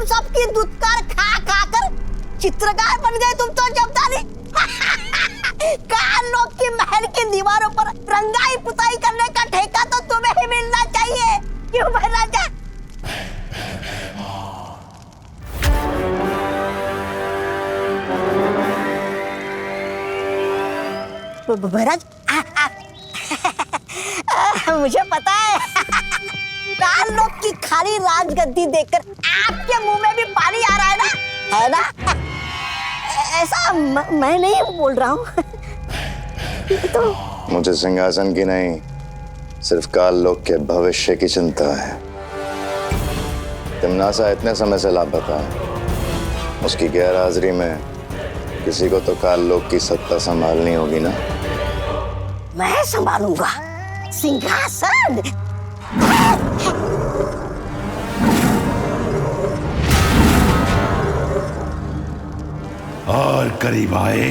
हम सबकी दुत्कार खा खा कर चित्रकार बन गए तुम तो जब्दानी। काल लोग की महल की दीवारों पर रंगाई पुताई करने का ठेका तो तुम्हें ही मिलना चाहिए, क्यों महाराजा? महाराज मुझे पता है काल लोग की खाली राजगद्दी देखकर आपके मुंह में भी पानी आ रहा है ना? ऐसा मैं नहीं बोल रहा हूँ। तो मुझे सिंहासन की नहीं, सिर्फ काल लोक के भविष्य की चिंता है। तिम्नासा इतने समय से लापता है, उसकी गैर हाजिरी में किसी को तो काल लोक की सत्ता संभालनी होगी ना। मैं संभालूंगा सिंहासन। और करीब आए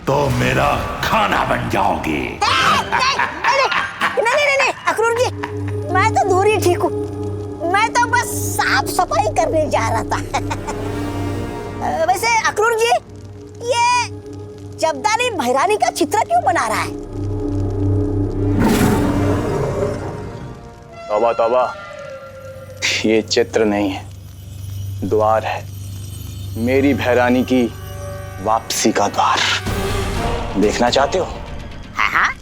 तो मेरा खाना बन जाओगे। नहीं अक्रूर जी, मैं तो दूर ही ठीक हूँ। मैं तो बस साफ सफाई करने जा रहा था। वैसे अक्रूर जी, ये जब्दानी भैरानी का चित्र क्यों बना रहा है? तौबा तौबा, ये चित्र नहीं है, द्वार है। मेरी भैरानी की वापसी का द्वार। देखना चाहते हो? हाँ।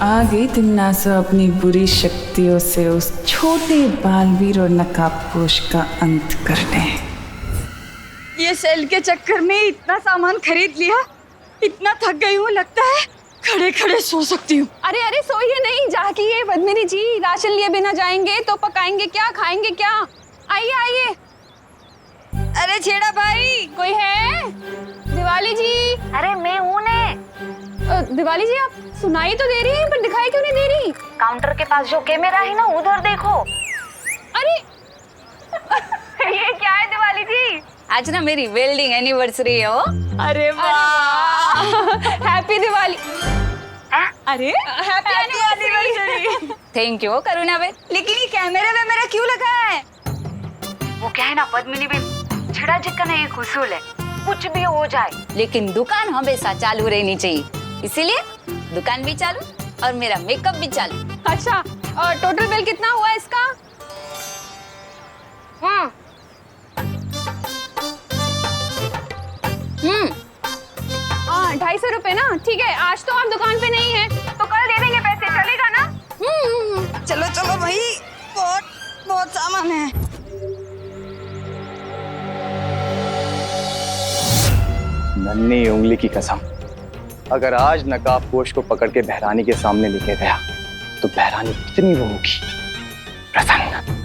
आ गई तिम्नासा अपनी बुरी शक्तियों से उस छोटे बालवीर और नकाबपोश का अंत करने। ये सेल के चक्कर में इतना सामान खरीद लिया, इतना थक गई हूँ, लगता है खड़े खड़े सो सकती हूँ। अरे अरे सोइए नहीं, जागिए पद्मिनी जी। राशन लिए बिना जाएंगे तो पकाएंगे क्या, खाएंगे क्या? आइए आइए। अरे छेड़ा भाई, कोई है? दिवाली जी। अरे मैं हूँ ने। दिवाली जी, आप सुनाई तो दे रही हैं पर दिखाई क्यों नहीं दे रही? काउंटर के पास जो कैमरा है ना, उधर देखो। अरे ये क्या है दिवाली जी? आज ना मेरी वेल्डिंग एनिवर्सरी है। वो अरे वाह, हैप्पी दिवाली। अरे हैप्पी एनिवर्सरी। थैंक यू करुणा बहन, लेकिन ये कैमरे में मेरा क्यों लगा है? वो क्या है ना पद्मिनी बहन, छेड़ा चिक्कन है, एक उसूल है, कुछ भी हो जाए लेकिन दुकान हमेशा चालू रहनी चाहिए, इसीलिए दुकान भी चालू और मेरा मेकअप भी चालू। अच्छा, और टोटल बिल कितना हुआ इसका? हाँ, 250 रुपए ना। ठीक है, आज तो आप दुकान पे नहीं है तो कल दे देंगे पैसे, चलेगा ना? चलो चलो भाई, बहुत बहुत सामान है। नन्ही उंगली की कसम, अगर आज नकाबपोश को पकड़ के भैरानी के सामने लेके गया तो भैरानी कितनी वो होगी प्रसन्न।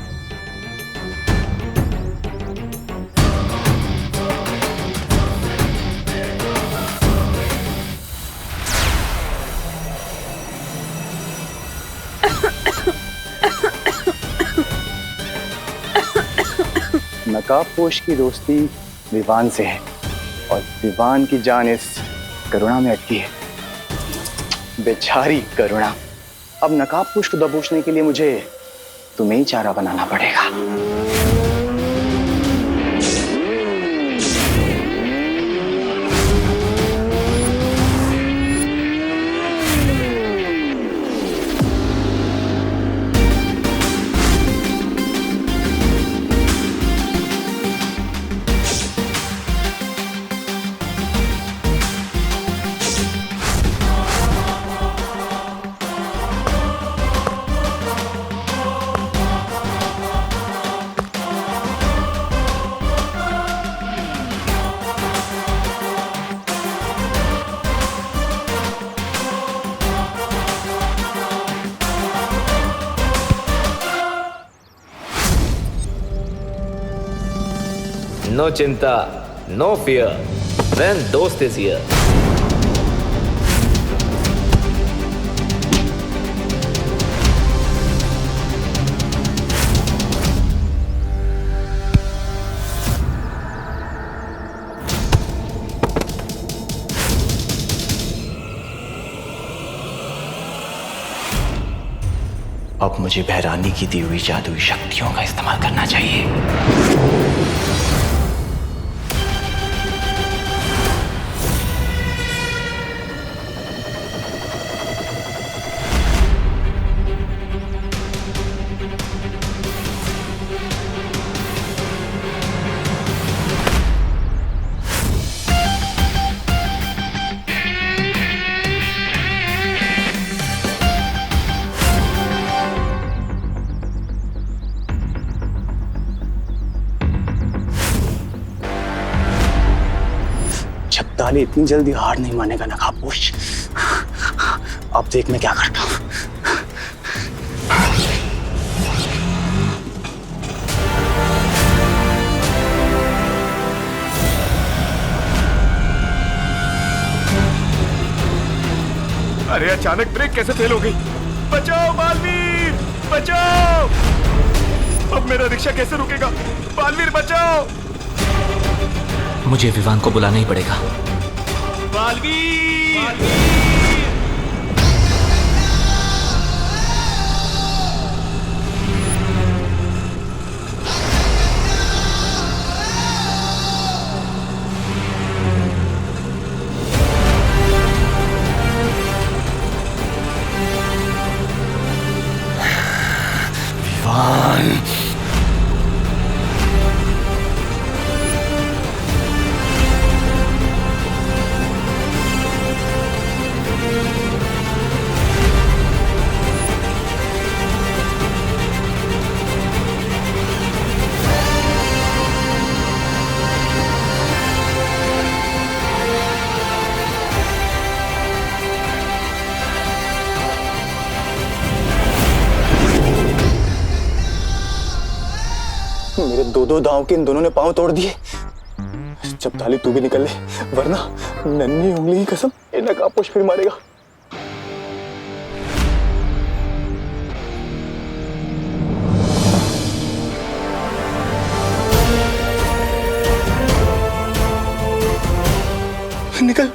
नकाबपोश की दोस्ती विवान से है और विवान की जान इस करुणा में अटकी है। बेचारी करुणा, अब नकाबपोश को दबोचने के लिए मुझे तुम्हें ही चारा बनाना पड़ेगा। नो चिंता, नो फियर, when दोस्त is here. अब मुझे बहरानी की दी हुई जादुई शक्तियों का इस्तेमाल करना चाहिए। छपताली इतनी जल्दी हार नहीं मानेगा नकाबपोश। अब देख मैं क्या करता हूं। अरे अचानक ब्रेक कैसे फेल हो गई? बचाओ बालवीर, बचाओ! अब मेरा रिक्शा कैसे रुकेगा? बालवीर बचाओ! मुझे विवान को बुलाना ही पड़ेगा। बालवीर! विवान! मेरे दो दांव के इन दोनों ने पांव तोड़ दिए। छपताली तू भी निकल ले, वरना नन्ही उंगली की कसम ये नकाबपोश फिर मारेगा। निकल।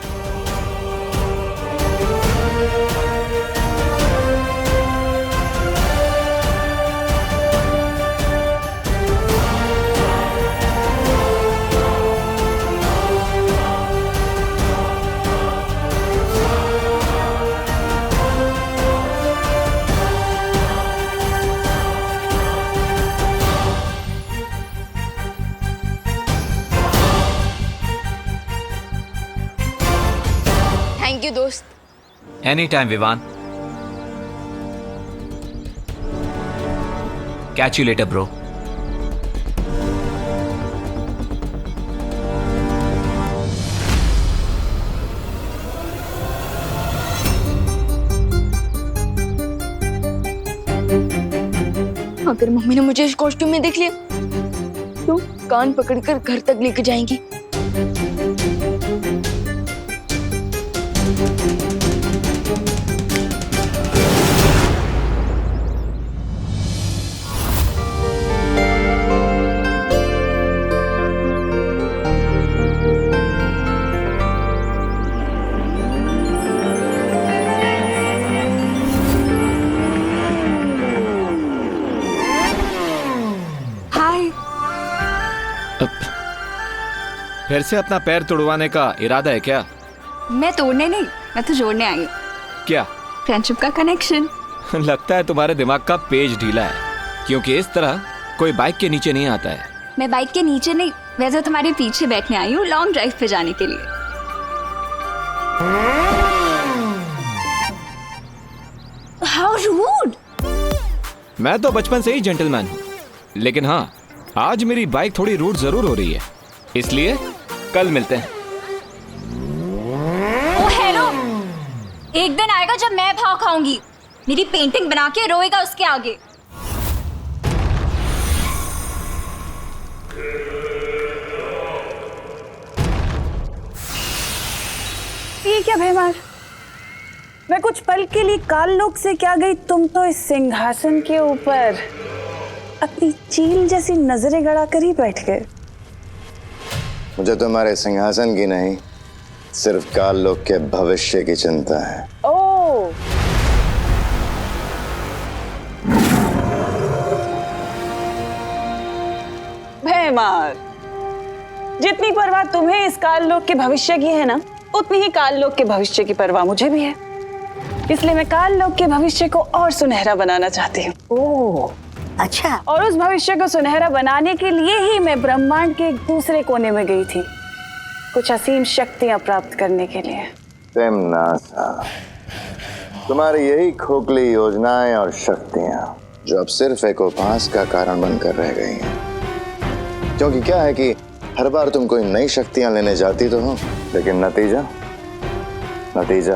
थैंक यू दोस्त। Any time Vivaan. Catch you later bro. अगर मम्मी ने मुझे इस कॉस्ट्यूम में देख लिया तो कान पकड़कर घर तक लेकर जाएंगी। फिर से अपना पैर तोड़वाने का इरादा है क्या? मैं तोड़ने नहीं, मैं तो जोड़ने आई हूँ। क्या? फ्रेंडशिप का कनेक्शन। लगता है तुम्हारे दिमाग का पेज ढीला है, क्योंकि इस तरह कोई बाइक के नीचे नहीं आता है। मैं बाइक के नीचे नहीं, वैसे तुम्हारे पीछे बैठने आई हूँ लॉन्ग ड्राइव पे जाने के लिए। How rude! मैं तो बचपन से ही जेंटलमैन हूँ, लेकिन हाँ, आज मेरी बाइक थोड़ी रूड जरूर हो रही है, इसलिए कल मिलते हैं। ओ हेलो, एक दिन आएगा जब मैं भाव खाऊंगी। मेरी पेंटिंग बना के रोएगा उसके आगे। ये क्या भैमार, मैं कुछ पल के लिए काल लोक से क्या गई, तुम तो इस सिंहासन के ऊपर अपनी चील जैसी नजरें गड़ा कर ही बैठ गए। मुझे तुम्हारे सिंहासन की नहीं, सिर्फ काल लोक के भविष्य की चिंता है। ओ, भैमार, जितनी परवाह तुम्हें इस काल लोक के भविष्य की है ना, उतनी ही काल लोक के भविष्य की परवाह मुझे भी है। इसलिए मैं काल लोक के भविष्य को और सुनहरा बनाना चाहती हूँ। ओह, अच्छा। और उस भविष्य को सुनहरा बनाने के लिए ही मैं ब्रह्मांड के एक दूसरे कोने में गई थी, कुछ असीम शक्तियां प्राप्त करने के लिए। तिम्नासा, तुम्हारी यही खोखली योजनाएं और शक्तियां जो अब सिर्फ एक उपहास का कारण बनकर रह गई हैं। क्योंकि क्या है कि हर बार तुम कोई नई शक्तियां लेने जाती तो हो, लेकिन नतीजा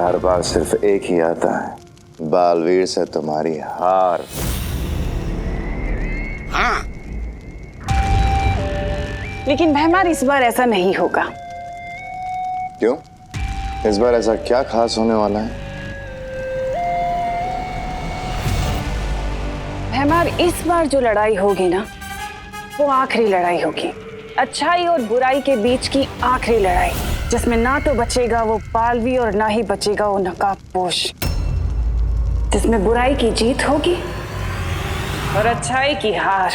हर बार सिर्फ एक ही आता है, बालवीर से तुम्हारी हार। लेकिन भैमार, इस बार ऐसा नहीं होगा। क्यों? इस बार ऐसा क्या खास होने वाला है? भैमार, इस बार जो लड़ाई होगी ना, वो आखिरी लड़ाई होगी, अच्छाई और बुराई के बीच की आखिरी लड़ाई, जिसमें ना तो बचेगा वो बालवी और ना ही बचेगा वो नकाबपोश, जिसमें बुराई की जीत होगी और अच्छाई की हार।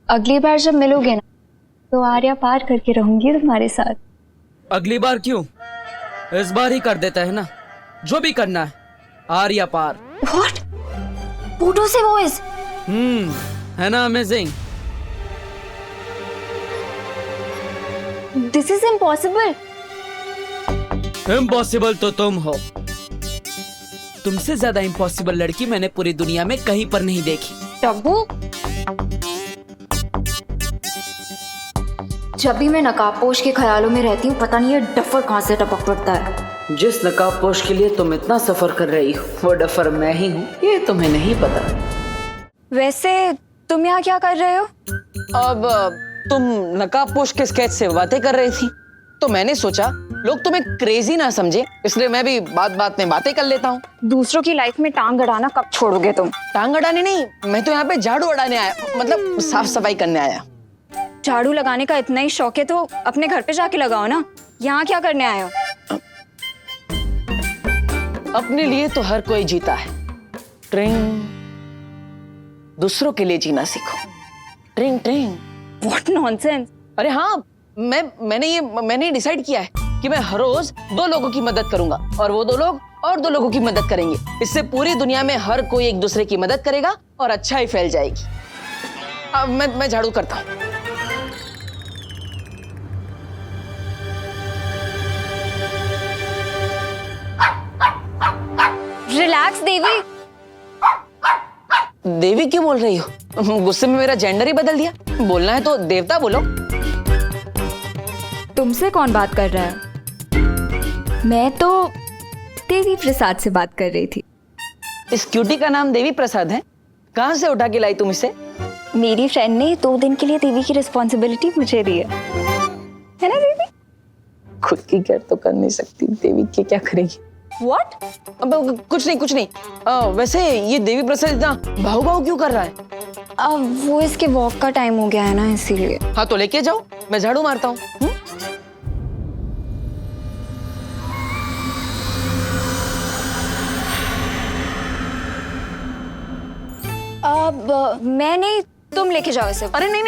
अगली बार जब मिलोगे ना, तो आर्या पार करके रहूंगी तुम्हारे साथ। अगली बार क्यों, इस बार ही कर देता है ना, जो भी करना है, आर्या पार। What? पूटो से वॉइस? है ना amazing? This is impossible. Impossible तो तुम हो। तुमसे ज्यादा इम्पॉसिबल लड़की मैंने पूरी दुनिया में कहीं पर नहीं देखी। टब्बू, जब भी मैं नकाबपोश के ख्यालों में रहती हूँ, पता नहीं ये डफर कहाँ से टपक पड़ता है। जिस नकाबपोश के लिए तुम इतना सफर कर रही हो, वो डफर मैं ही हूँ, ये तुम्हें नहीं पता। वैसे तुम यहाँ क्या कर रहे हो? अब तुम नकाबपोश के स्केच से बातें कर रही थी, तो मैंने सोचा लोग तुम्हें क्रेजी ना समझे, इसलिए मैं भी बात बात में बातें कर लेता हूँ। दूसरों की लाइफ में टांग अड़ाना कब छोड़ोगे तुम? टांग अड़ाने नहीं, मैं तो यहाँ पे झाड़ू अड़ाने आया, मतलब साफ सफाई करने आया। झाड़ू लगाने का इतना ही शौक है तो अपने घर पे जाके लगाओ ना, यहाँ क्या करने आए हो? अपने लिए तो हर कोई जीता है, ट्रिंग, दूसरों के लिए जीना सीखो। ट्रिंग ट्रिंग। What nonsense! अरे हाँ, मैंने डिसाइड किया है कि मैं हर रोज 2 लोगों की मदद करूंगा, और वो 2 लोग और 2 लोगों की मदद करेंगे। इससे पूरी दुनिया में हर कोई एक दूसरे की मदद करेगा और अच्छाई फैल जाएगी। अब मैं झाड़ू करता हूँ। रिलैक्स देवी। देवी क्यों बोल रही हो? गुस्से में मेरा जेंडर ही बदल दिया। बोलना है तो देवता बोलो। तुमसे कौन बात कर रहा है? मैं तो देवी प्रसाद से बात कर रही थी। इस क्यूटी का नाम देवी प्रसाद है? कहाँ से उठा के लाई तुम इसे? मेरी फ्रेंड ने 2 दिन के लिए देवी की रिस्पॉन्सिबिलिटी मुझे दी है ना देवी? खुद की केयर तो कर नहीं सकती, देवी की क्या करेगी? What? अब कुछ नहीं। वैसे ये देवी प्रसाद इतना भाव क्यों कर रहा है? अब वो इसके वॉक का टाइम हो गया है ना, इसीलिए। हाँ तो लेके जाओ, मैं झाड़ू मारता हूँ। अब मैं नहीं, तुम लेके जाओ इसे। अरे नहीं,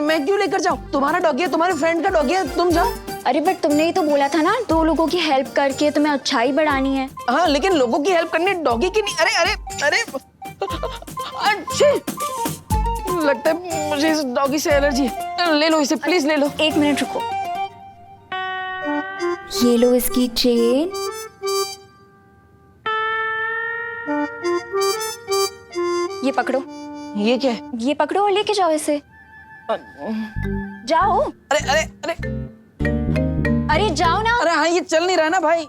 मैं क्यों लेकर जाऊँ? तुम्हारा डॉगी है, तुम्हारे फ्रेंड का डॉगी है, तुम जाओ। अरे बट तुमने ही तो बोला था ना, 2 लोगों की हेल्प करके तुम्हें अच्छाई बढ़ानी है। हाँ, लेकिन लोगों की हेल्प करने डॉगी की नहीं। अरे अच्छे लगता है मुझे इस डॉगी से एलर्जी है। ले लो इसे, प्लीज ले लो। 1 मिनट रुको। ये लो इसकी चेन। ये पकड़ो। ये क्या है? ये पकड़ो और लेके जाओ इसे। जाओ। अरे अरे जाओ ना। अरे हाँ, ये चल नहीं रहा ना भाई।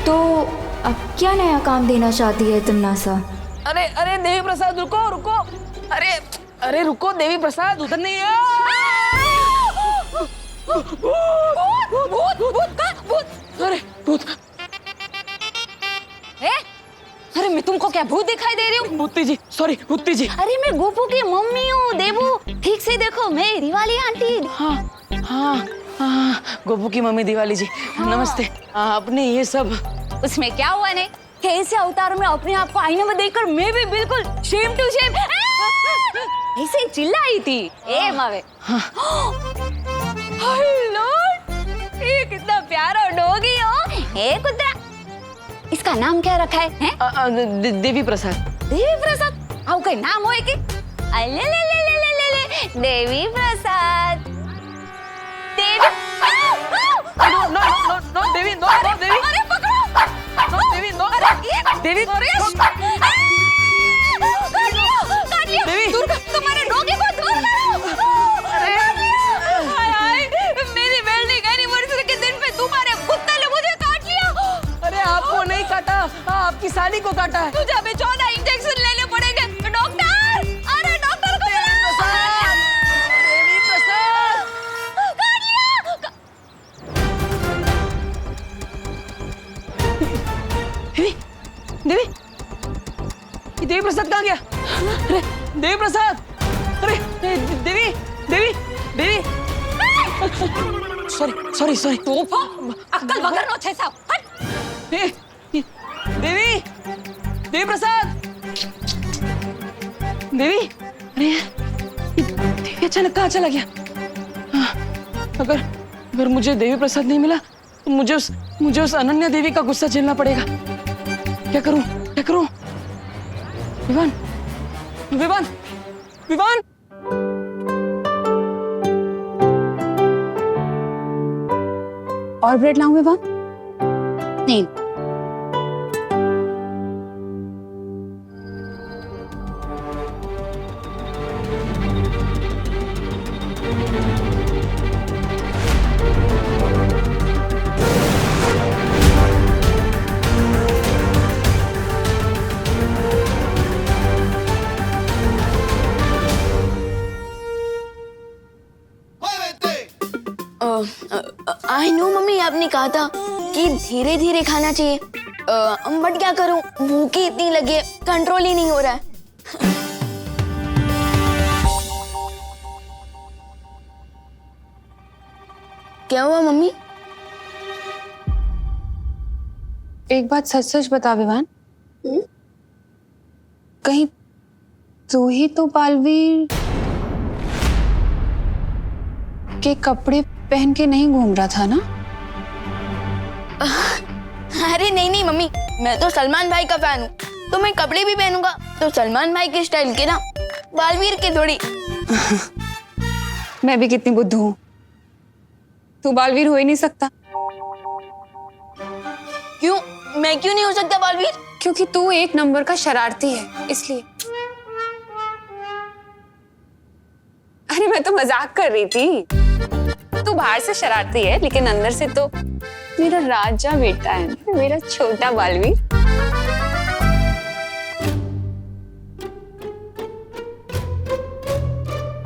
तो अब क्या नया काम देना चाहती है तमन्नासा? अरे अरे देवी प्रसाद रुको रुको। अरे अरे रुको देवी प्रसाद, उधर नहीं है। भूत। अरे भूत। अरे मैं तुमको क्या भूत दिखाई दे रही हूँ? भूती जी, सॉरी भूती जी। अरे मैं गोपू की मम्मी हूँ देवू, ठीक से देखो, मैं दिवाली आंटी। हाँ हाँ हाँ, गोपू की मम्मी दिवाली जी। नमस्ते। आपने ये सब, उसमें क्या हुआ ने? कैसे अवतार में अपने आप को आईने में देखकर मैं भी बिल्कुल शेम टू शेम ऐसे चिल्लाई थी। ए मावे। हेलो, ये कितना प्यारा डॉगी हो। ए कुत्ता, इसका नाम क्या रखा है? देवी प्रसाद। देवी प्रसाद? आओ कोई नाम होए कि? अले ले ले ले ले ले ले देवी प्रसाद। देवी। नो नो नो नो देवी, नो नो देवी। अरे पकड़ो। नो देवी, नो देवी। देवी, तुम्हारे डॉगी को दूर करो। अरे हाय हाय, मेरी वेल्डिंग एनिवर्सरी के दिन पे तुम्हारे कुत्ते ने मुझे काट लिया। अरे आपको नहीं काटा, आपकी साली को काटा है। तुझे अभी 14 इंजेक्शन लेने पड़ेंगे। डॉक्टर, अरे डॉक्टर को बुलाओ। देवी प्रसाद, काट लिया। देवी, देवी, ये देवी प्रसाद कहाँ गया? अरे देवी प्रसाद, अरे Devi, Devi, Devi. Sorry sorry sorry. अक्कल बगर नो छे साहब। हट। देवी, देवी प्रसाद, देवी। अरे ये देवी अचानक कहाँ चला गया? अगर मुझे देवी प्रसाद नहीं मिला तो मुझे उस अनन्या देवी का गुस्सा झेलना पड़ेगा। क्या करूं, क्या करूं? विवान, विवान, विवान। और ब्रेड लाऊं विवान? नहीं। आई नो मम्मी, आपने कहा था कि धीरे धीरे खाना चाहिए, बट क्या करूं, भूख ही इतनी लगी है, कंट्रोल ही नहीं हो रहा है। क्या हुआ मम्मी? एक बात सच सच बता विवान, कहीं तू ही तो बालवीर के कपड़े पहन के नहीं घूम रहा था ना? अरे नहीं नहीं मम्मी, मैं तो सलमान भाई का फैन हूँ, तो मैं कपड़े भी पहनूंगा तो सलमान भाई के स्टाइल के ना, बालवीर के थोड़ी। मैं भी कितनी बुद्धू हूँ, तू बालवीर हो ही नहीं सकता। क्यों? मैं क्यों नहीं हो सकता बालवीर? क्योंकि तू एक नंबर का शरारती है, इसलिए। अरे मैं तो मजाक कर रही थी, तू बाहर से शरारती है लेकिन अंदर से तो मेरा राजा बेटा है, मेरा छोटा बालवीर।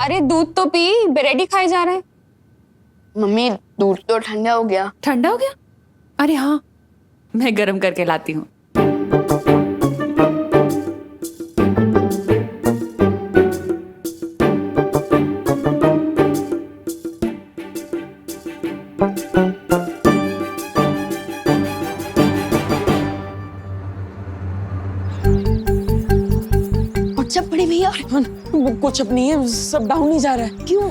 अरे दूध तो पी, ब्रेड ही खाए जा रहा है। मम्मी दूध तो ठंडा हो गया। ठंडा हो गया? अरे हाँ, मैं गर्म करके लाती हूँ। सब बड़े भैया, कुछ अब नहीं है, सब डाउन ही जा रहा है। क्यों?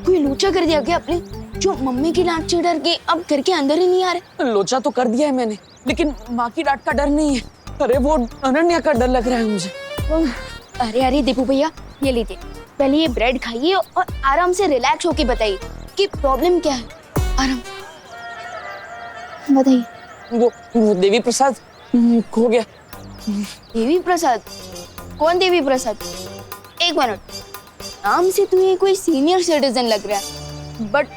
कोई लोचा कर दिया क्या आपने, जो मम्मी की डांट से डर के अब घर के अंदर ही नहीं आ रहे? लोचा तो कर दिया है मैंने, लेकिन माँ की डांट का डर नहीं है। अरे वो अनन्या का डर लग रहा है मुझे। अरे अरे दीपू भैया, ये लीजिए, पहले ये ब्रेड खाइए और आराम से रिलैक्स होके बताइए कि प्रॉब्लम क्या है। आराम बताइए। वो देवी प्रसाद खो गया। देवी प्रसाद? कौन देवी प्रसाद? एक मिनट, नाम से तुम्हें कोई सीनियर सिटीजन लग रहा है, बट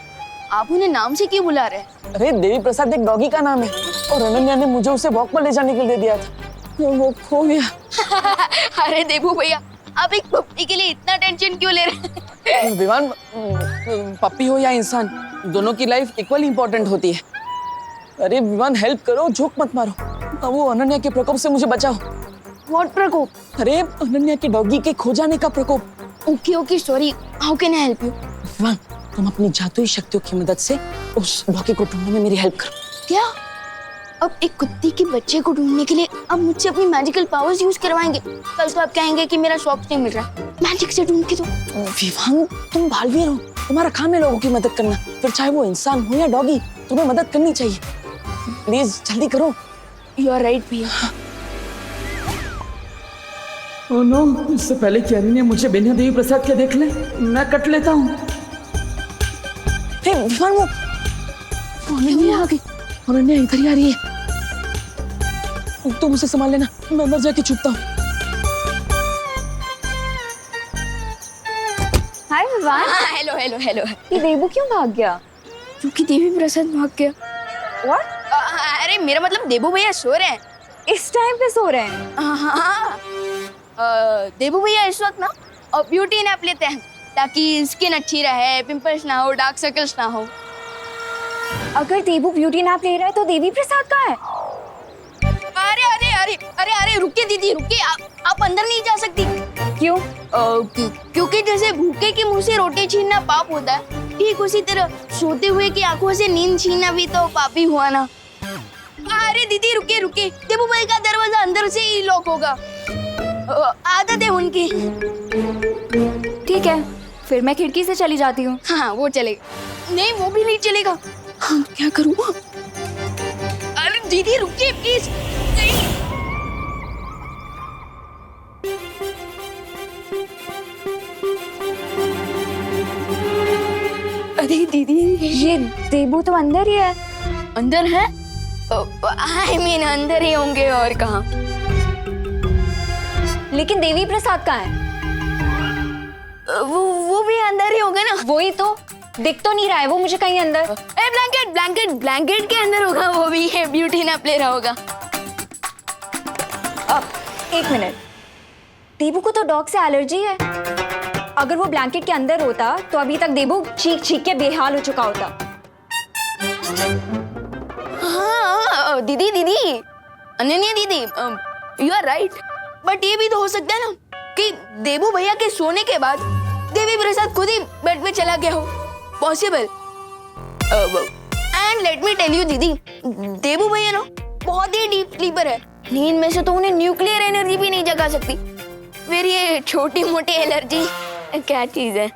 आप उन्हें नाम से क्यों बुला रहे हैं? अरे देवी प्रसाद एक डॉगी का नाम है और अनन्या ने मुझे उसे वॉक पर ले जाने के लिए दिया था, वो खो गया। अरे देबू भैया, आप एक पप्पी के लिए इतना टेंशन क्यों ले रहे हैं? विवान, पप्पी हो या इंसान, दोनों की लाइफ इक्वली इम्पोर्टेंट होती है। अरे विवान, हेल्प करो, जोक मत मारो। अब वो अनन्या के प्रकोप से मुझे बचाओ। व्हाट प्रकोप? अरे अनन्या के डॉगी के खो जाने का प्रकोप। Okay okay, sorry, how can I help you? Vivaan, तुम अपनी जादुई शक्तियों की मदद से उस डॉगी को ढूंढने में मेरी हेल्प करो। क्या? अब एक कुत्ते के बच्चे को ढूंढने के लिए आप मुझसे अपनी मैजिकल पावर्स यूज करवाएंगे? कल तो आप कहेंगे कि मेरा सॉक्स नहीं मिल रहा, मैजिक से ढूंढ के दो। विवान, तुम बालवीर हो, तुम्हारा काम है लोगों की मदद करना, फिर चाहे वो इंसान हो या डॉगी, तुम्हें मदद करनी चाहिए। प्लीज जल्दी करो। यू आर राइट भैया। ओह नो, इससे पहले कि अनन्या मुझे बिना देवी प्रसाद के देख ले, मैं कट लेता हूँ। हे विवान, वो अनन्या आ गई। अनन्या इधर ही आ रही है। तुम उसे संभाल लेना, मैं अंदर जाके छुपता हूँ। Hi Vivaan. Hello hello hello. ये देबू क्यों भाग गया? क्योंकि देवी प्रसाद भाग गया। What? अरे मेरा मतलब देबू भैया सो रहे हैं। इस टाइम पे सो रहे हैं? हाँ। देबू भैया इस वक्त ना ब्यूटी नैप लेते हैं ताकि स्किन अच्छी रहे, पिंपल्स ना हो, डार्क सर्कल्स ना हो। अगर देबू ब्यूटी नैप ले रहा है तो देवी प्रसाद कहाँ है? अरे अरे अरे अरे अरे रुकिए दीदी, रुकिए, आप अंदर नहीं जा सकती। क्यों? क्योंकि जैसे भूखे के मुंह से रोटी छीनना पाप होता है, ठीक उसी तरह सोते हुए की आंखों से नींद छीनना भी तो पाप ही हुआ ना। अरे दीदी रुकिए रुकिए, देबू भाई का दरवाजा अंदर से ही लॉक होगा, आदत है उनकी। ठीक है, फिर मैं खिड़की से चली जाती हूँ। हाँ वो चलेगा। नहीं वो भी नहीं चलेगा। हाँ क्या करूँ? अरे दीदी रुकिए प्लीज। अरे दीदी, ये देबू तो अंदर ही है। अंदर है? आई मीन अंदर ही होंगे और कहाँ। लेकिन देवी प्रसाद कहाँ है? वो भी अंदर ही होगा ना। वही तो, दिख तो नहीं रहा है वो मुझे कहीं अंदर। ब्लैंकेट ब्लैंकेट ब्लैंकेट के अंदर होगा, वो भी है, ब्यूटी नैप ले रहा होगा। अब एक मिनट, देबू को तो डॉग से एलर्जी है। अगर वो ब्लैंकेट के अंदर होता तो अभी तक देबू चीख चीख के बेहाल हो चुका होता। हाँ दीदी दीदी, अनन्या दीदी, यू आर राइट, बट ये भी तो हो सकता है ना कि देबू भैया के सोने के बाद देवी प्रसाद खुद ही बेड पे चला गया हो। Possible. And let me tell you दीदी, देबू भैया ना बहुत ही डीप स्लीपर है, नींद में से तो उन्हें न्यूक्लियर एनर्जी भी नहीं जगा सकती। फिर ये छोटी मोटी एलर्जी क्या चीज है?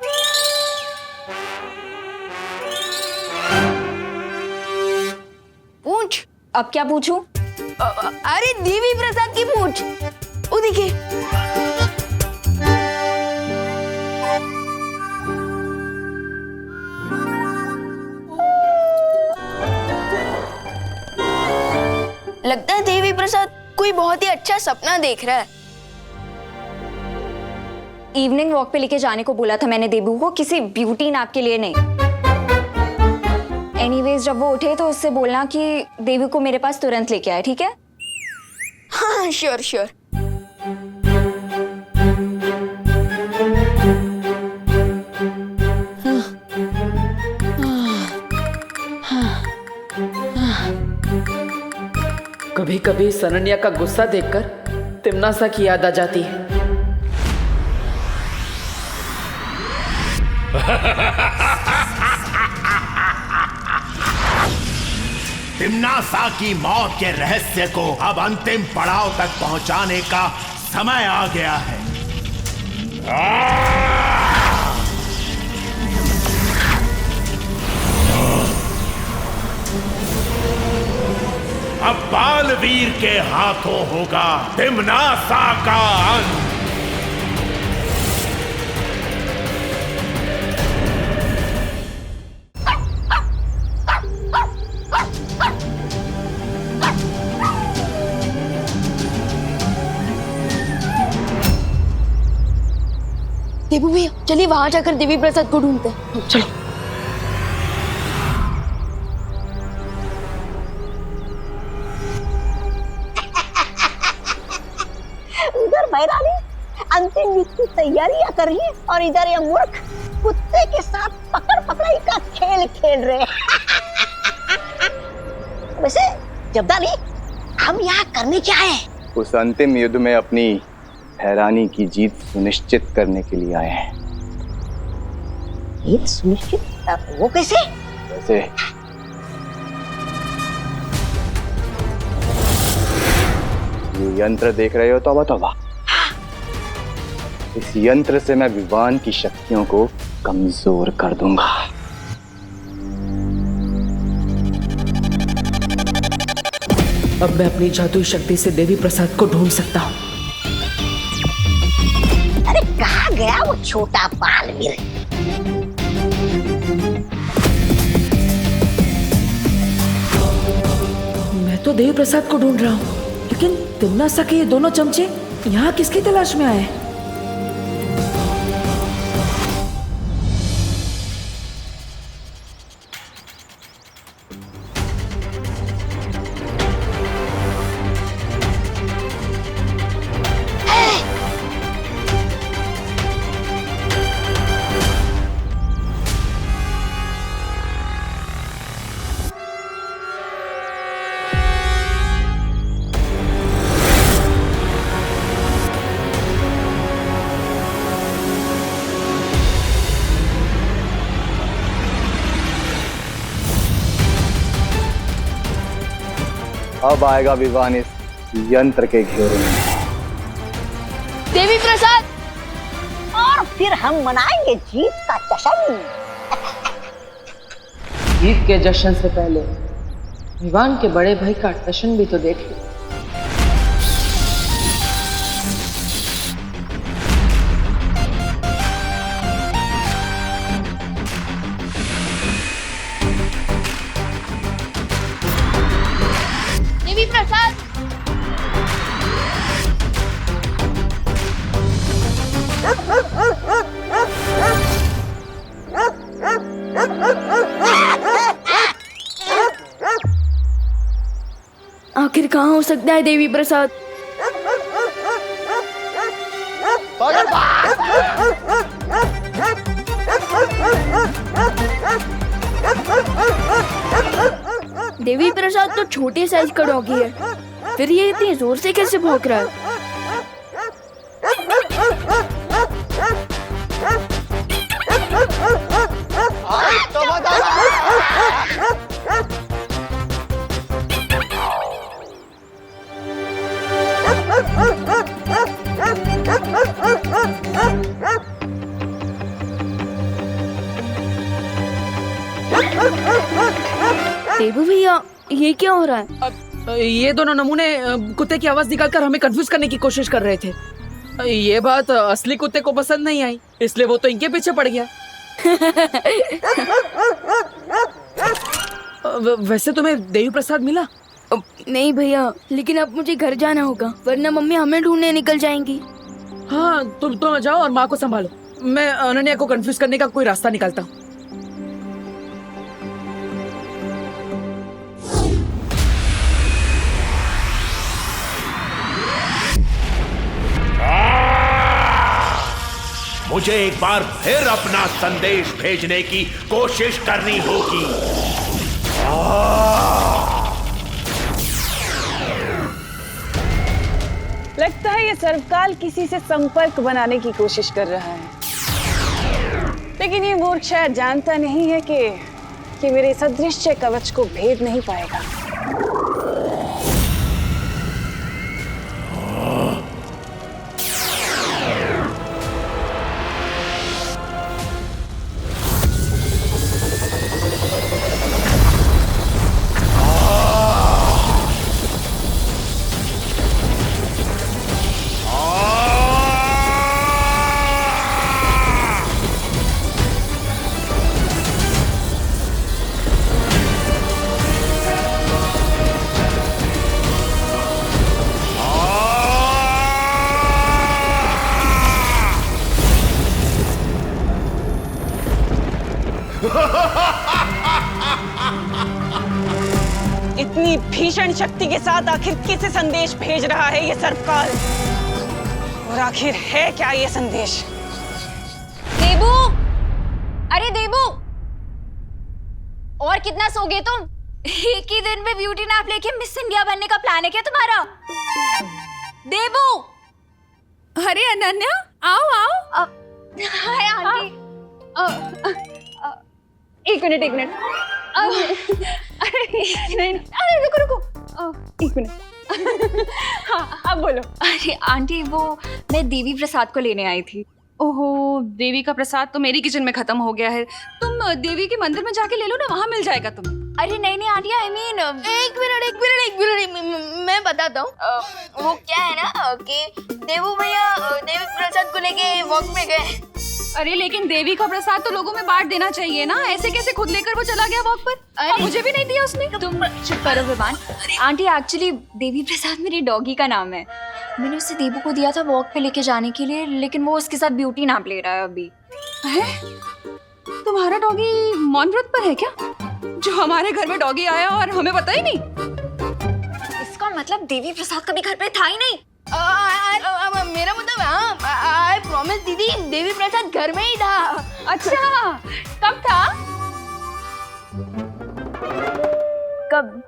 पूछ। अब क्या पूछूं? अरे देवी प्रसाद की पूछ। वो देखिए। लगता है देवी प्रसाद कोई बहुत ही अच्छा सपना देख रहा है। इवनिंग वॉक पे लेके जाने को बोला था मैंने देबू को, किसी ब्यूटी नैप के लिए नहीं। एनीवेज जब वो उठे तो उससे बोलना कि देवी को मेरे पास तुरंत लेके आए, ठीक है? हाँ श्योर श्योर। कभी कभी अनन्या का गुस्सा देखकर तिम्नासा की याद आ जाती है। तिम्नासा की मौत के रहस्य को अब अंतिम पड़ाव तक पहुंचाने का समय आ गया है। अब बालवीर के हाथों होगा तिम्नासा का अंत। देबू भैया चलिए वहां जाकर देवी प्रसाद को ढूंढते हैं। चलो। उधर भैरानी अंतिम युद्ध की तैयारियां कर रही है और इधर ये मूर्ख कुत्ते के साथ पकड़ पकड़ाई का खेल खेल रहे हैं। वैसे जब्दाली हम यहाँ करने क्या है? उस अंतिम युद्ध में अपनी हैरानी की जीत सुनिश्चित करने के लिए आए हैं। जीत सुनिश्चित? वो कैसे? वैसे ये यंत्र देख रहे हो तौबा तौबा, इस यंत्र से मैं विवान की शक्तियों को कमजोर कर दूंगा। अब मैं अपनी जादुई शक्ति से देवी प्रसाद को ढूंढ सकता हूँ। अरे कहाँ गया वो छोटा बालवीर? मैं तो देवी प्रसाद को ढूंढ रहा हूँ, लेकिन तिम्नासा के ये दोनों चमचे यहाँ किसकी तलाश में आए? अब आएगा विवान इस यंत्र के घेरे में। देवी प्रसाद, और फिर हम मनाएंगे जीत का जश्न। जीत के जश्न से पहले विवान के बड़े भाई का जश्न भी तो देख लो। देवी प्रसाद, आखिर कहाँ हो सकता है देवी प्रसाद? देवी प्रसाद तो छोटे साइज का डॉगी है, फिर ये इतनी जोर से कैसे भौंक रहा है? देबू भैया, ये क्या हो रहा है? ये दोनों नमूने कुत्ते की आवाज निकालकर हमें कंफ्यूज करने की कोशिश कर रहे थे। ये बात असली कुत्ते को पसंद नहीं आई, इसलिए वो तो इनके पीछे पड़ गया। वैसे तुम्हें देवी प्रसाद मिला? नहीं भैया, लेकिन अब मुझे घर जाना होगा, वरना मम्मी हमें ढूंढने निकल जाएंगी। हाँ, तुम तो जाओ और माँ को संभालो। मैं अनन्या को कंफ्यूज करने का कोई रास्ता निकालता हूँ। मुझे एक बार फिर अपना संदेश भेजने की कोशिश करनी होगी। लगता है ये सर्वकाल किसी से संपर्क बनाने की कोशिश कर रहा है, लेकिन ये मूर्ख शायद जानता नहीं है कि मेरे इस अदृश्य कवच को भेद नहीं पाएगा। इतनी भीषण शक्ति के साथ आखिर किसे संदेश भेज रहा है ये सर्पकाल? और आखिर है क्या ये संदेश? देबू, अरे देबू, और कितना सोगे तुम? एक ही दिन में ब्यूटी नैप लेके मिस इंडिया बनने का प्लान है क्या तुम्हारा? देबू। अरे अनन्या, आओ आओ। Hi aunty. एक मिनट एक मिनट। नहीं, अरे रुको रुको, एक मिनट। हाँ अब बोलो। अरे आंटी, वो मैं देवी प्रसाद को लेने आई थी। ओहो, देवी का प्रसाद तो मेरी किचन में खत्म हो गया है। तुम देवी के मंदिर में जाके ले लो ना, वहाँ मिल जाएगा तुम्हें। अरे नहीं नहीं आंटी, आई मीन एक मिनट मैं बताता हूँ। वो क्या है ना कि देवू भैया देवी प्रसाद को लेके वॉक में गए। अरे लेकिन देवी का प्रसाद तो लोगों में बांट देना चाहिए ना, ऐसे कैसे खुद लेकर वो चला गया वॉक पर? और मुझे भी नहीं दिया उसने। तुम चुप करो विवान। आंटी, एक्चुअली देवी प्रसाद मेरी डॉगी का नाम है। मैंने उसे देवू को दिया था वॉक पे लेके जाने के लिए, लेकिन वो उसके साथ ब्यूटी नैप ले रहा है अभी। है? तुम्हारा डॉगी मौन व्रत पर है क्या? जो हमारे घर में डॉगी आया और हमें पता ही नहीं। इसका मतलब देवी प्रसाद कभी घर पे था ही नहीं। मेरा मतलब आई प्रॉमिस दीदी, देवी प्रसाद घर में ही था। अच्छा, कब था? कब?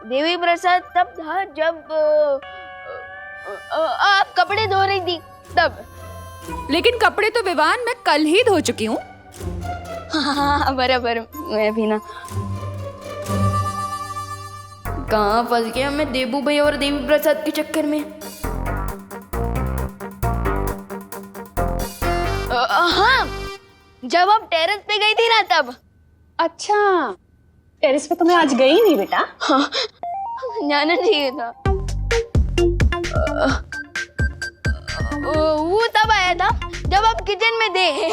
देवी प्रसाद तब था जब आप कपड़े धो रही थी तब। लेकिन कपड़े तो विवान मैं कल ही धो चुकी हूँ। हाँ बराबर, मैं भी ना। कहाँ फंस गया मैं देबू भैया और देवी प्रसाद के चक्कर में। हाँ, जब आप टेरेस पे गई थी ना तब। अच्छा, टेरेस पे तो मैं आज गई नहीं बेटा। हाँ, जाना चाहिए था। वो तब आया था जब आप किचन में थे,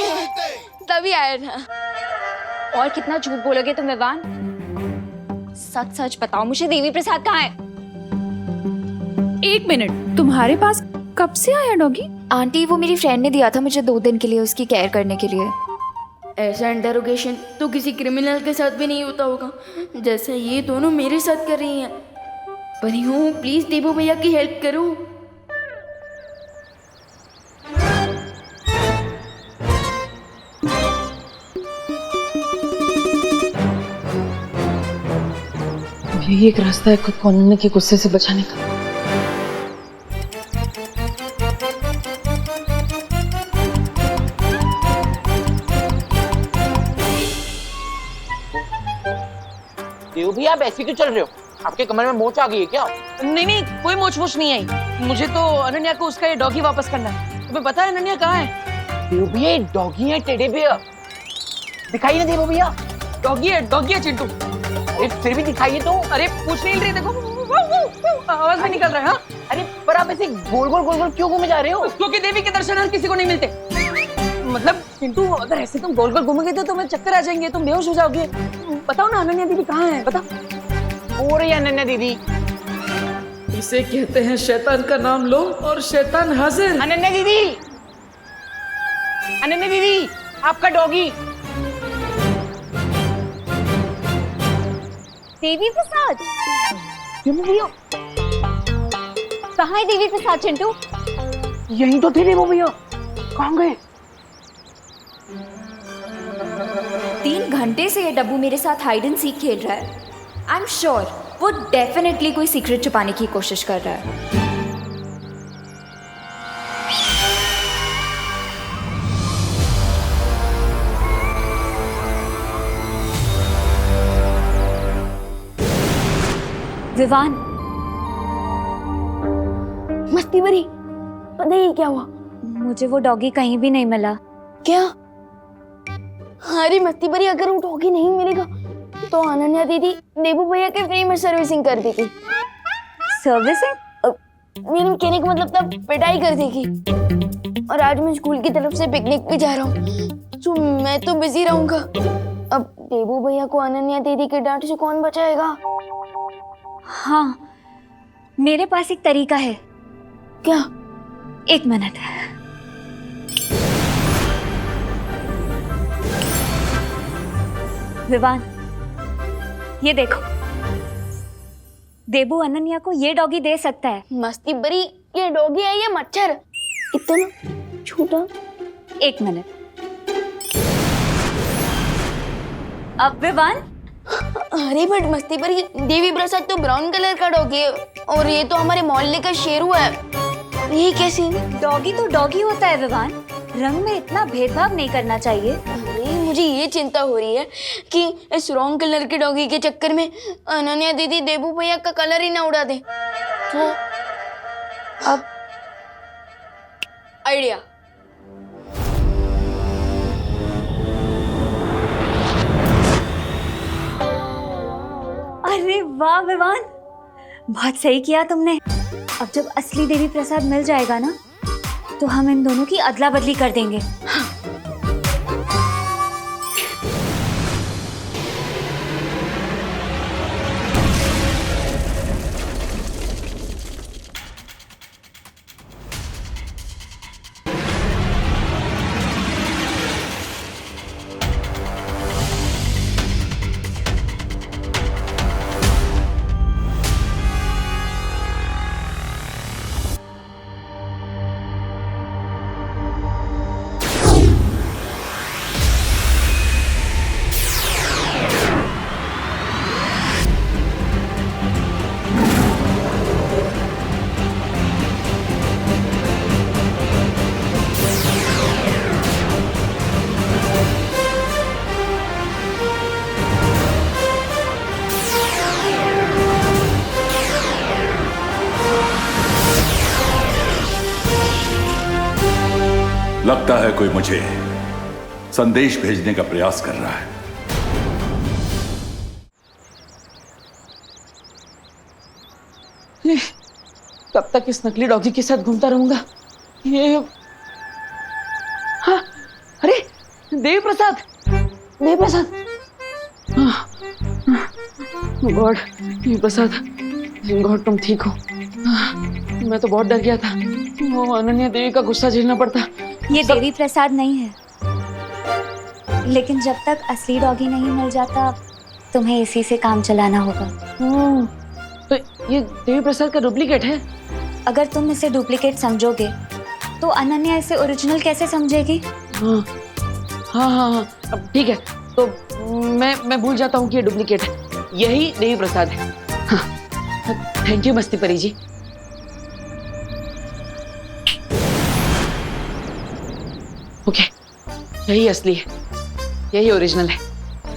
तभी आया था। और कितना झूठ बोलोगे तुम विवान? सच सच बताओ मुझे, देवी प्रसाद कहाँ है? एक मिनट, तुम्हारे पास कब से आया डॉगी? आंटी, वो मेरी फ्रेंड ने दिया था मुझे 2 दिन के लिए उसकी केयर करने के लिए। ऐसा इंटरोगेशन तो किसी क्रिमिनल के साथ भी नहीं होता होगा, जैसा ये दोनों मेरे साथ कर रही हैं। बनी हूँ, प्लीज देवू भैया की हेल्प करो। यही एक रास्ता है खुद को अनन्या के गुस्से से बचाने का। देव भैया, आप ऐसे क्यों चल रहे हो? आपके कमर में मोच आ गई है क्या? नहीं नहीं, कोई मोच वोच नहीं आई। मुझे तो अनन्या को उसका ये डॉगी वापस करना है। तुम्हें पता है अनन्या कहाँ है? देव भैया, डॉगी है टेडी बियर। दिखाई ना देव भैया। डॉगी है चिंटू। अरे फिर भी दिखाइए तो। अरे पूछ नहीं रही, देखो आवाज भी निकल रहा है। हाँ? अरे पर आप ऐसे गोल गोल क्यों घूमे जा रहे हो? क्योंकि देवी के दर्शन हर किसी को नहीं मिलते। मतलब चिंटू, अगर ऐसे तुम गोल गोल घूमोगे तो तुम्हें चक्कर आ जाएंगे, तुम बेहोश हो जाओगे। बताओ ना अनन्या दीदी कहाँ है, बताओ। हो रही है अनन्या दीदी। इसे कहते हैं शैतान का नाम लो और शैतान हाजिर। अनन्या दीदी, अनन्या दीदी, आपका डॉगी। देवी प्रसाद? कहाँ है देवी प्रसाद चिंटू? यहीं तो थे देव भैया, कहाँ गए? 3 घंटे से ये डब्बू मेरे साथ हाइड एंड सीक खेल रहा है। आई एम श्योर वो डेफिनेटली कोई सीक्रेट छुपाने की कोशिश कर रहा है। विवान, मस्ती भरी, पता ही क्या हुआ? मुझे वो डॉगी कहीं भी नहीं मिला। क्या? अरे मस्ती भरी, अगर वो डॉगी नहीं मिलेगा तो अनन्या दीदी देवू भैया के फ्री में सर्विसिंग कर देगी। सर्विसिंग? मेरे कहने का मतलब तब पिटाई कर देगी। और आज मैं स्कूल की तरफ से पिकनिक पे जा रहा हूँ, तो मैं तो बिजी रहूंगा। अब देवू भैया को अनन्या दीदी के डांट से कौन बचाएगा? हाँ, मेरे पास एक तरीका है। क्या? 1 मिनट। विवान, ये देखो, देबू अनन्या को ये डॉगी दे सकता है। मस्ती बरी, ये डॉगी है ये मच्छर, इतना छोटा। एक मिनट। अब विवान, अरे बट मस्ती बरी, देवी प्रसाद तो ब्राउन कलर का डॉगी है और ये तो हमारे मोहल्ले का शेरू है, ये कैसे? डॉगी तो डॉगी होता है विवान, रंग में इतना भेदभाव नहीं करना चाहिए। अरे मुझे ये चिंता हो रही है कि इस रॉन्ग कलर के डॉगी के चक्कर में अनन्या दीदी देबू भैया का कलर ही ना उड़ा दे। तो अब आइडिया। अरे वाह विवान, बहुत सही किया तुमने। अब जब असली देवी प्रसाद मिल जाएगा ना, तो हम इन दोनों की अदला बदली कर देंगे। लगता है कोई मुझे संदेश भेजने का प्रयास कर रहा है। कब तक इस नकली डॉगी के साथ घूमता रहूंगा? ये हाँ, अरे देवी प्रसाद, देवी प्रसाद, गॉड, देवी प्रसाद, गॉड तुम ठीक हो। मैं तो बहुत डर गया था, वो अनन्या देवी का गुस्सा झेलना पड़ता। ये देवी प्रसाद नहीं है, लेकिन जब तक असली डॉगी नहीं मिल जाता, तुम्हें इसी से काम चलाना होगा। तो ये देवी प्रसाद का डुप्लीकेट है? अगर तुम इसे डुप्लीकेट समझोगे, तो अनन्या इसे ओरिजिनल कैसे समझेगी? हाँ हाँ हाँ हाँ, अब ठीक है, तो मैं भूल जाता हूँ कि ये डुप्लीकेट है, यही देवी प्रसाद है। हाँ, थैंक यू मस्ती परी जी। ओके, यही असली है, यही ओरिजिनल है,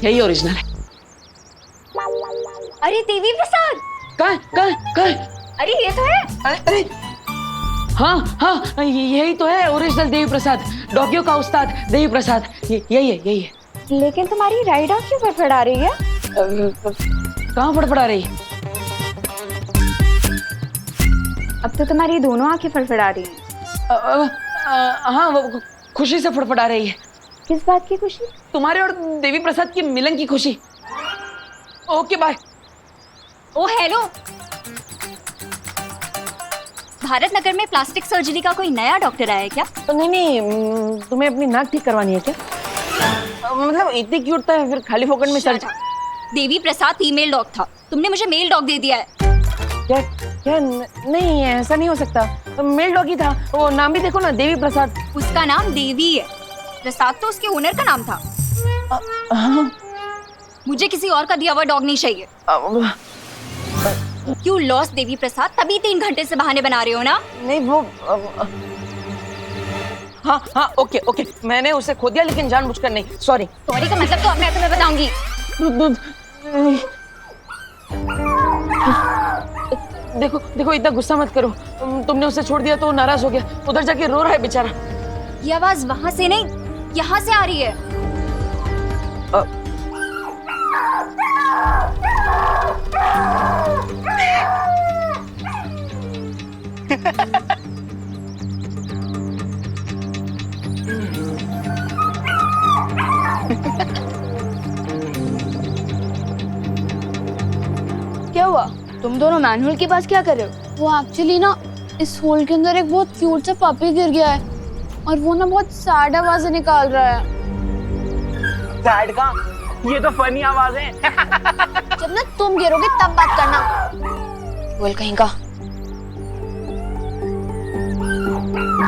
यही ओरिजिनल है। अरे देवी प्रसाद, कहाँ? अरे ये तो है। अरे हाँ हाँ, यही तो है ओरिजिनल देवी प्रसाद, डॉगियों का उस्ताद देवी प्रसाद, यही है। लेकिन तुम्हारी राइड आँख क्यों फड़फड़ा रही है? कहाँ फड़फड़ा रही है? अब तो तुम्हारी दोनों आंखें फड़फड़ा रही हैं। हाँ, वो खुशी से फड़फड़ा रही है। किस बात की खुशी? तुम्हारे और देवी प्रसाद की मिलन की खुशी। Okay bye. ओ हेलो, भारत नगर में प्लास्टिक सर्जरी का कोई नया डॉक्टर आया है क्या? नहीं, तुम्हें अपनी नाक ठीक करवानी है क्या? मतलब इतनी क्यूट था, फिर खाली फोकट में surgery? Devi Prasad female dog था, तुमने मुझे मेल डॉग दे दिया है। क्या? नहीं, ऐसा नहीं हो सकता, मेल डॉगी था, वो नाम भी देखो ना, देवी प्रसाद। उसका नाम देवी है, प्रसाद तो उसके ओनर का नाम था। मुझे किसी और का दिया हुआ डॉग नहीं चाहिए। यू लॉस्ट देवी प्रसाद, तभी 3 घंटे से बहाने बना रहे हो ना? नहीं वो हाँ, ओके, मैंने उसे खो दिया, लेकिन जानबूझकर नहीं। सॉरी का मतलब तो अब मैं तुम्हें बताऊंगी। देखो इतना गुस्सा मत करो, तुमने उसे छोड़ दिया तो वो नाराज हो गया, उधर जाके रो रहा है बेचारा। ये आवाज वहां से नहीं, यहाँ से आ रही है। क्या हुआ? तुम दोनों मैनुअल के पास क्या कर रहे हो? वो एक्चुअली ना इस होल के अंदर एक बहुत क्यूट सा पपी गिर गया है और वो ना बहुत सैड आवाजें निकाल रहा है। सैड का? ये तो फनी आवाज है। जब ना तुम गिरोगे तब बात करना। बोल कहीं का।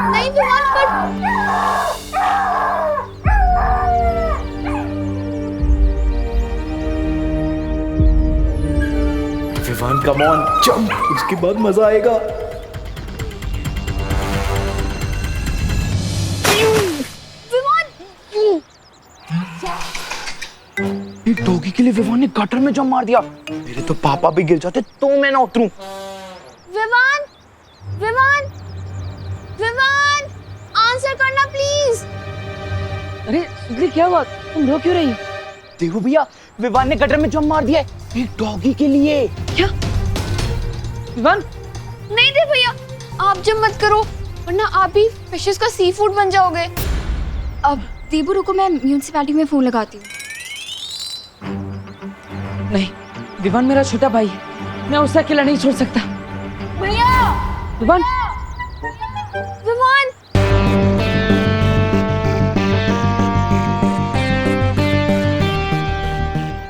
नहीं Vivaan Vivaan come on jump, उसके बाद मजा आएगा। एक डॉगी के लिए विवान ने गटर में जंप मार दिया। मेरे तो पापा भी गिर जाते तो मैं ना उतरूं। विवान विवान विवान आंसर करना प्लीज। अरे सुधरी क्या हुआ, तुम रो क्यों रही हो? देखो भैया, विवान ने गटर में जंप मार दिया है एक डॉगी के लिए। क्या विवान? नहीं दे भैया, आप जब मत करो वरना आप भी फिशेस का सी फूड बन जाओगे। अब देबू रुको, मैं म्यूनिसिपैलिटी में फोन लगाती हूँ। नहीं, विवान मेरा छोटा भाई है, मैं उसे अकेला नहीं छोड़ सकता। भैया विवान विवान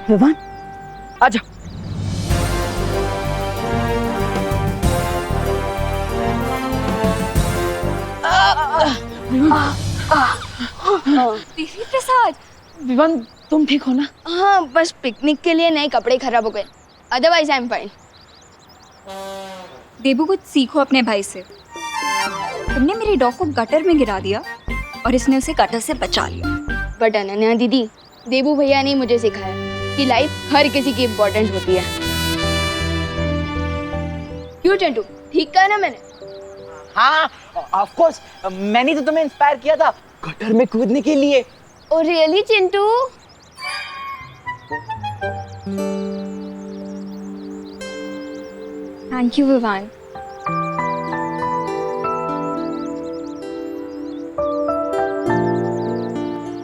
विवान आजा। देवी प्रसाद, विवान तुम ठीक हो ना? हाँ, बस पिकनिक के लिए नए कपड़े खराब हो गए, अदरवाइज आई एम फाइन। देबू कुछ सीखो अपने भाई से। तुमने मेरे डॉग को गटर में गिरा दिया और इसने उसे गटर से बचा लिया। बट अनन्या दीदी, देबू भैया ने मुझे सिखाया कि लाइफ हर किसी की इम्पोर्टेंट होती है। क्यों चंटू, ठीक कहा ना मैंने? हाँ ऑफ कोर्स, मैंने तो तुम्हें इंस्पायर किया था गटर में कूदने के लिए। Oh really Chintu? Thank you Vivaan.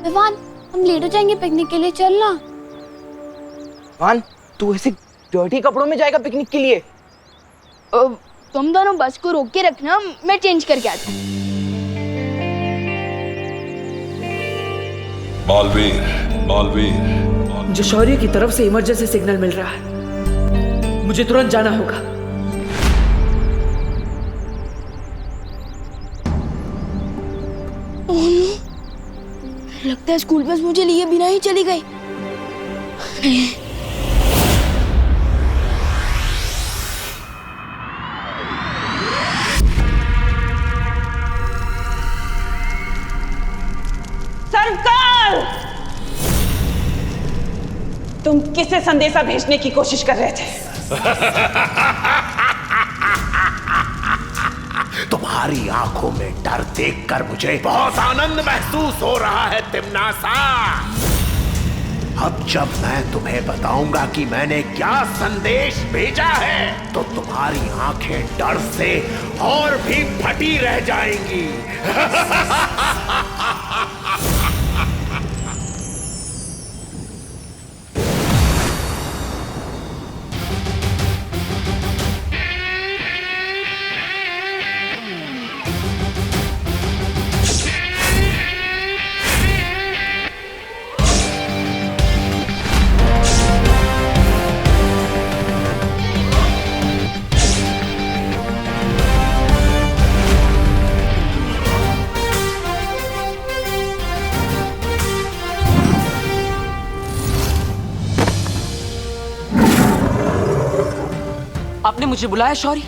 Vivaan, हम लेट हो जाएंगे पिकनिक के लिए, चलना। विवान, तू ऐसे डर्टी कपड़ों में जाएगा पिकनिक के लिए? तुम दोनों बस को रोक के रखना, मैं चेंज करके आता हूँ। बालवीर, बालवीर, जो शौर्य की तरफ से इमरजेंसी सिग्नल मिल रहा है, मुझे तुरंत जाना होगा। लगता है स्कूल बस मुझे लिए बिना ही चली गई। सरकार, तुम किसे संदेशा भेजने की कोशिश कर रहे थे? तुम्हारी आंखों में डर देखकर मुझे बहुत आनंद महसूस हो रहा है तिम्नासा। अब जब मैं तुम्हें बताऊंगा कि मैंने क्या संदेश भेजा है तो तुम्हारी आंखें डर से और भी फटी रह जाएंगी। आपने मुझे बुलाया शौर्य?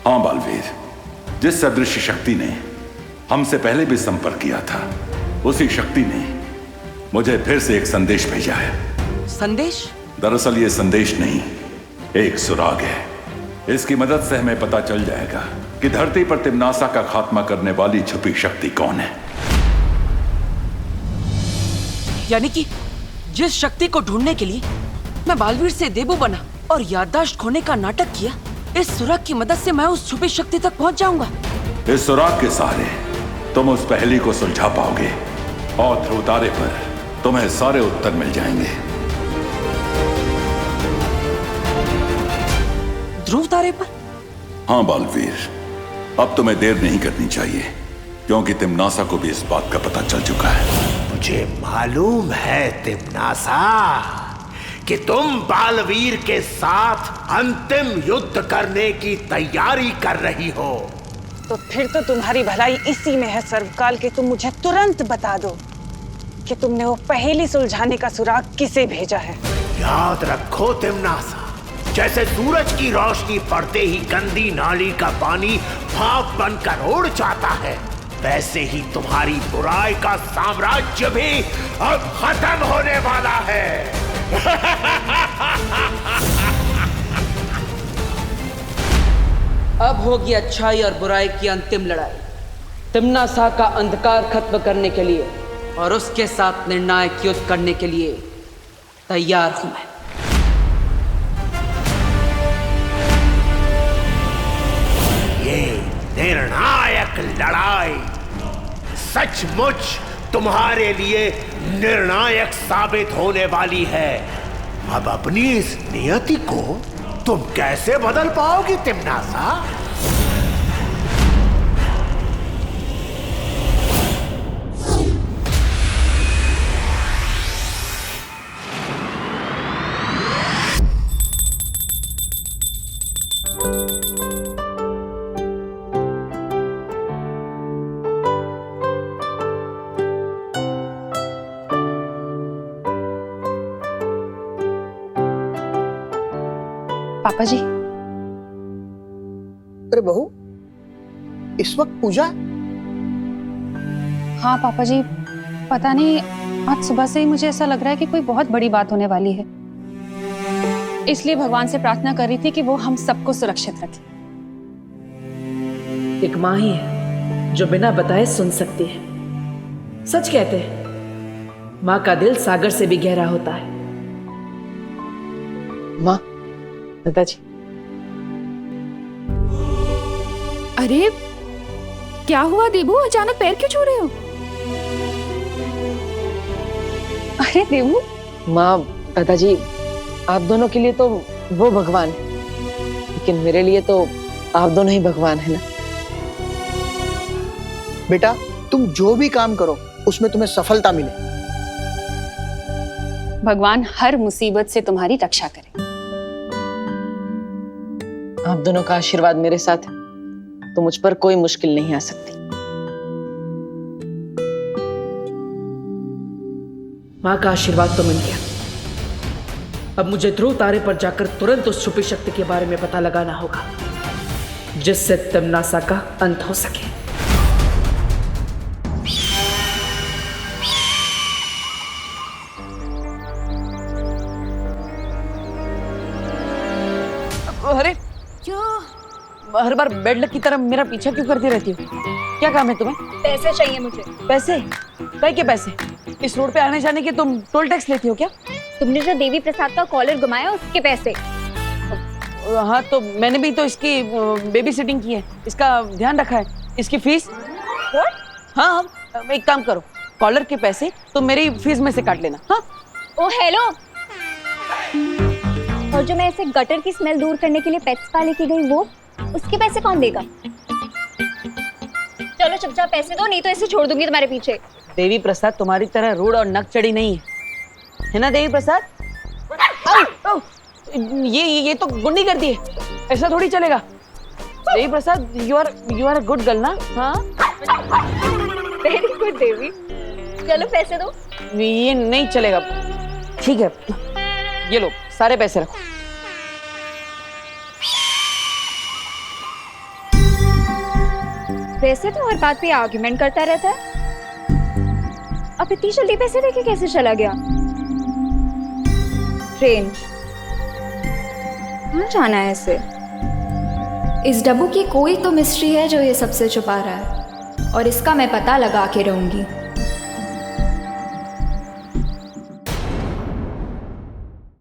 हाँ बालवीर, जिस सदृश शक्ति ने हमसे पहले भी संपर्क किया था उसी शक्ति ने मुझे फिर से एक संदेश भेजा है। संदेश? दरअसल ये संदेश नहीं, एक सुराग है। इसकी मदद से हमें पता चल जाएगा कि धरती पर तिम्नासा का खात्मा करने वाली छुपी शक्ति कौन है। यानी कि जिस शक्ति को ढूंढने के लिए मैं बालवीर से देबू बना और याददाश्त खोने का नाटक किया, इस सुराग की मदद से मैं उस छुपी शक्ति तक पहुंच जाऊंगा। इस सुराग के सहारे तुम उस पहेली को सुलझा पाओगे और ध्रुव तारे पर तुम्हें सारे उत्तर मिल जाएंगे। ध्रुव तारे पर? हाँ बालवीर, अब तुम्हें देर नहीं करनी चाहिए क्योंकि तिम्नासा को भी इस बात का पता चल चुका है। मुझे मालूम है तिम्नासा, कि तुम बालवीर के साथ अंतिम युद्ध करने की तैयारी कर रही हो। तो फिर तो तुम्हारी भलाई इसी में है सर्वकाल कि तुम मुझे तुरंत बता दो कि तुमने वो पहेली सुलझाने का सुराग किसे भेजा है। याद रखो तिम्नासा, जैसे सूरज की रोशनी पड़ते ही गंदी नाली का पानी भाप बनकर उड़ जाता है, वैसे ही तुम्हारी बुराई का साम्राज्य भी अब खत्म होने वाला है। अब होगी अच्छाई और बुराई की अंतिम लड़ाई। तिम्नासा का अंधकार खत्म करने के लिए और उसके साथ निर्णायक युद्ध करने के लिए तैयार हूं मैं। ये निर्णायक लड़ाई सचमुच तुम्हारे लिए निर्णायक साबित होने वाली है। अब अपनी इस नियति को तुम कैसे बदल पाओगी तिम्नासा? पापा जी। अरे बहू, इस वक्त पूजा? हाँ पापा जी, पता नहीं आज सुबह से ही मुझे ऐसा लग रहा है कि कोई बहुत बड़ी बात होने वाली है, इसलिए भगवान से प्रार्थना कर रही थी कि वो हम सबको सुरक्षित रखे। एक माँ ही है जो बिना बताए सुन सकती है। सच कहते हैं माँ का दिल सागर से भी गहरा होता है। माँ, दादाजी। अरे क्या हुआ देबू, अचानक पैर क्यों छू रहे हो? अरे देबू। माँ, दादाजी, आप दोनों के लिए तो वो भगवान है, लेकिन मेरे लिए तो आप दोनों ही भगवान है ना। बेटा, तुम जो भी काम करो उसमें तुम्हें सफलता मिले। भगवान हर मुसीबत से तुम्हारी रक्षा करे। आप दोनों का आशीर्वाद मेरे साथ है तो मुझ पर कोई मुश्किल नहीं आ सकती। माँ का आशीर्वाद तो मिल गया। अब मुझे ध्रुव तारे पर जाकर तुरंत उस छुपी शक्ति के बारे में पता लगाना होगा जिससे तिम्नासा का अंत हो सके। अरे हर बार बेड लक की तरह मेरा पीछा क्यों करती रहती हो? क्या काम है तुम्हें? पैसे चाहिए मुझे। पैसे? काय के पैसे? इस रोड पे आने जाने के तुम टोल टैक्स लेती हो क्या? तुमने जो देवी प्रसाद का कॉलर घुमाया उसके पैसे। हाँ, तो मैंने भी तो इसकी बेबी सिटिंग की है, इसका ध्यान रखा है। इसकी फीस? हाँ, एक काम करो, कॉलर के पैसे तुम मेरी फीस में से काट लेना। हाँ? ओ हेलो, और जो मैं ऐसे गटर की स्मेल दूर करने के लिए पेट्स स्पा लेके गई वो, उसके पैसे कौन देगा? चलो चुपचाप पैसे दो, नहीं तो ऐसे छोड़ दूंगी तुम्हारे पीछे। देवी प्रसाद तुम्हारी तरह रूड और नक चढ़ी नहीं है ना देवी प्रसाद? आओ, आओ, ये तो गुंडी कर दी है, ऐसा थोड़ी चलेगा। Devi Prasad, you are a good girl ना? हाँ, वेरी गुड देवी। चलो पैसे दो। ये नहीं चलेगा। ठीक है, ये लो सारे पैसे रखो। वैसे तो हर बात पे आर्ग्यूमेंट करता रहता है, अब इतनी जल्दी पैसे देके कैसे चला गया? ट्रेन कहाँ जाना है इसे? इस डब्बू की कोई तो मिस्ट्री है जो ये सबसे छुपा रहा है, और इसका मैं पता लगा के रहूंगी।